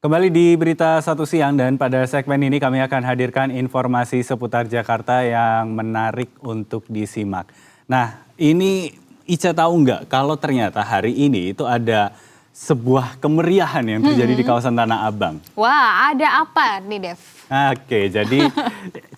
Kembali di Berita Satu Siang dan pada segmen ini kami akan hadirkan informasi seputar Jakarta yang menarik untuk disimak. Nah, ini Ica tahu nggak kalau ternyata hari ini itu ada sebuah kemeriahan yang terjadi di kawasan Tanah Abang. Wah, ada apa nih, Dev? Oke, jadi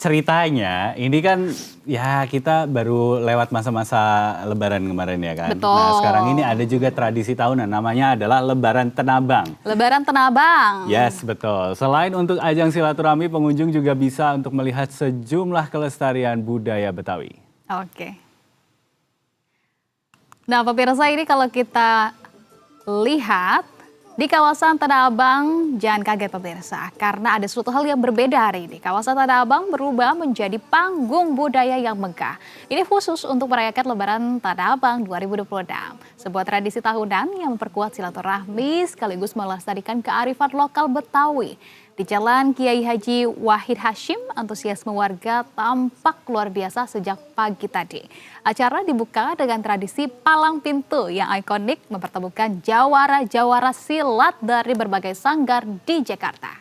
ceritanya ini kan ya kita baru lewat masa-masa Lebaran kemarin ya kan. Betul. Nah, sekarang ini ada juga tradisi tahunan namanya adalah Lebaran Tenabang. Lebaran Tenabang. Yes, betul. Selain untuk ajang silaturahmi, pengunjung juga bisa untuk melihat sejumlah kelestarian budaya Betawi. Oke. Nah, pemirsa, ini kalau kita lihat di kawasan Tanah Abang, jangan kaget pemirsa, karena ada suatu hal yang berbeda hari ini. Kawasan Tanah Abang berubah menjadi panggung budaya yang megah. Ini khusus untuk merayakan Lebaran Tanah Abang 2026. Sebuah tradisi tahunan yang memperkuat silaturahmi sekaligus melestarikan kearifan lokal Betawi. Di Jalan Kiai Haji Wahid Hashim, antusiasme warga tampak luar biasa sejak pagi tadi. Acara dibuka dengan tradisi palang pintu yang ikonik mempertemukan jawara-jawara silat dari berbagai sanggar di Jakarta.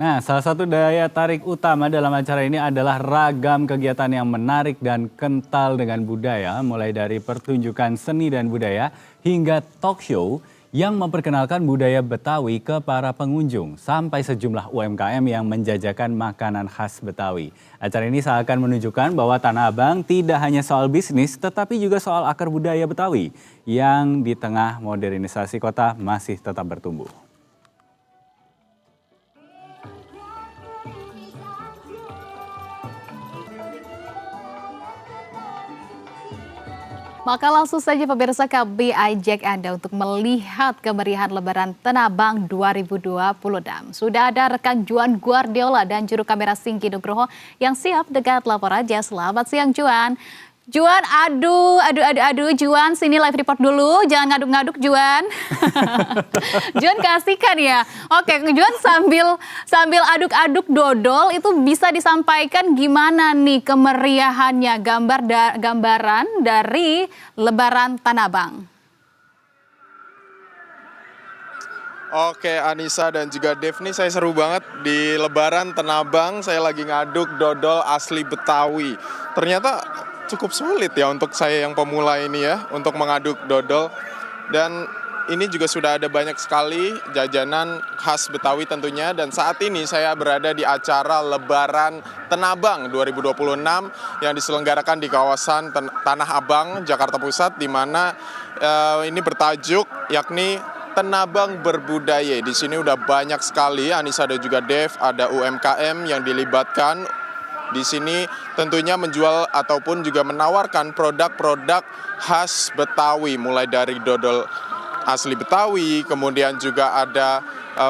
Nah, salah satu daya tarik utama dalam acara ini adalah ragam kegiatan yang menarik dan kental dengan budaya, mulai dari pertunjukan seni dan budaya hingga talk show yang memperkenalkan budaya Betawi ke para pengunjung, sampai sejumlah UMKM yang menjajakan makanan khas Betawi. Acara ini seakan menunjukkan bahwa Tanah Abang tidak hanya soal bisnis, tetapi juga soal akar budaya Betawi yang di tengah modernisasi kota masih tetap bertumbuh. Maka langsung saja pemirsa, kami ajak Anda untuk melihat kemeriahan Lebaran Tanah Abang 2026. Sudah ada rekan Juan Guardiola dan juru kamera Singgi Nugroho yang siap dengan laporannya. Selamat siang Juan. Juan, aduh, Juan, sini live report dulu, jangan ngaduk-ngaduk Juan. Juan kasihkan ya. Oke, Juan sambil aduk-aduk dodol itu bisa disampaikan gimana nih kemeriahannya, gambaran dari Lebaran Tanah Abang. Oke, Anissa dan juga Dev, nih saya seru banget di Lebaran Tanah Abang. Saya lagi ngaduk dodol asli Betawi. Ternyata cukup sulit ya untuk saya yang pemula ini ya, untuk mengaduk dodol. Dan ini juga sudah ada banyak sekali jajanan khas Betawi tentunya. Dan saat ini saya berada di acara Lebaran Tanah Abang 2026 yang diselenggarakan di kawasan Tanah Abang, Jakarta Pusat, di mana ini bertajuk yakni Tenabang Berbudaya. Di sini udah banyak sekali, Anissa dan juga Dev, ada UMKM yang dilibatkan. Di sini tentunya menjual ataupun juga menawarkan produk-produk khas Betawi, mulai dari dodol asli Betawi, kemudian juga ada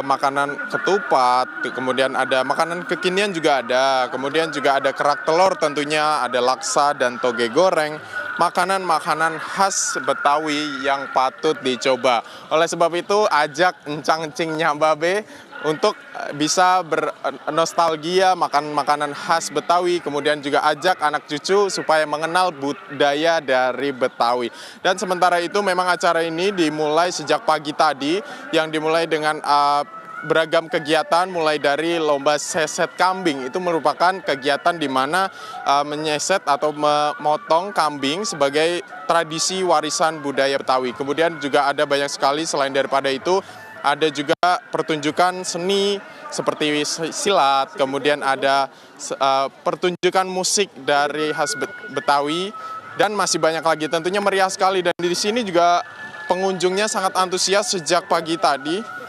makanan ketupat, kemudian ada makanan kekinian juga ada, kemudian juga ada kerak telur tentunya, ada laksa dan toge goreng, makanan-makanan khas Betawi yang patut dicoba. Oleh sebab itu, ajak encang-encingnya Babe untuk bisa bernostalgia makan makanan khas Betawi, kemudian juga ajak anak cucu supaya mengenal budaya dari Betawi. Dan sementara itu memang acara ini dimulai sejak pagi tadi, yang dimulai dengan beragam kegiatan, mulai dari lomba seset kambing. Itu merupakan kegiatan di mana menyeset atau memotong kambing sebagai tradisi warisan budaya Betawi. Kemudian juga ada banyak sekali selain daripada itu, ada juga pertunjukan seni seperti silat, kemudian ada pertunjukan musik dari khas Betawi, dan masih banyak lagi. Tentunya meriah sekali, dan di sini juga pengunjungnya sangat antusias sejak pagi tadi.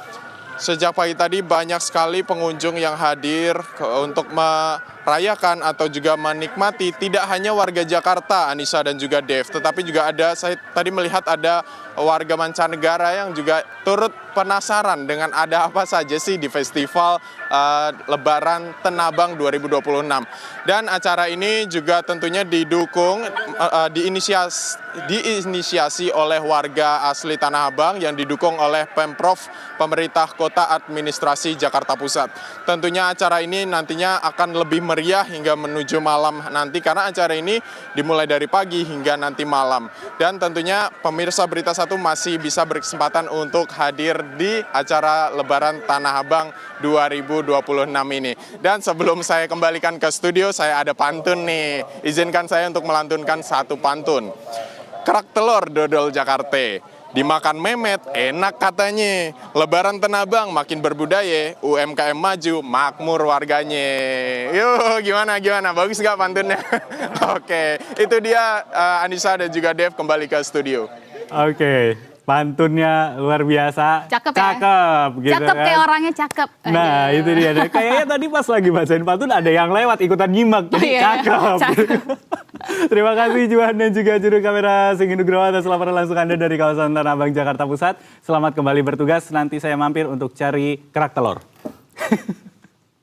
Sejak pagi tadi banyak sekali pengunjung yang hadir untuk merayakan atau juga menikmati. Tidak hanya warga Jakarta, Anissa dan juga Dev, tetapi juga ada, saya tadi melihat ada warga mancanegara yang juga turut penasaran dengan ada apa saja sih di festival Lebaran Tanah Abang 2026. Dan acara ini juga tentunya didukung, diinisiasi oleh warga asli Tanah Abang yang didukung oleh Pemprov, Pemerintah Kota Administrasi Jakarta Pusat. Tentunya acara ini nantinya akan lebih meriah hingga menuju malam nanti karena acara ini dimulai dari pagi hingga nanti malam. Dan tentunya pemirsa Berita Satu masih bisa berkesempatan untuk hadir di acara Lebaran Tanah Abang 2026 ini. Dan sebelum saya kembalikan ke studio, saya ada pantun nih. Izinkan saya untuk melantunkan satu pantun. Kerak telur dodol Jakarta, dimakan memet enak katanya. Lebaran Tanah Abang makin berbudaya, UMKM maju makmur warganya. Yuk gimana? Bagus gak pantunnya? Oke, itu dia Anissa dan juga Dev kembali ke studio. Oke, pantunnya luar biasa. Cakep ya? Cakep gitu Cakep kan. kayak orangnya cakep. Nah itu dia. Kayaknya tadi pas lagi bacain pantun ada yang lewat ikutan nyimak. Jadi Iya, cakep. cakep. Terima kasih Juan dan juga juru kamera Singgih Nugroho atas laporan langsung Anda dari kawasan Tanah Abang, Jakarta Pusat. Selamat kembali bertugas. Nanti saya mampir untuk cari kerak telur.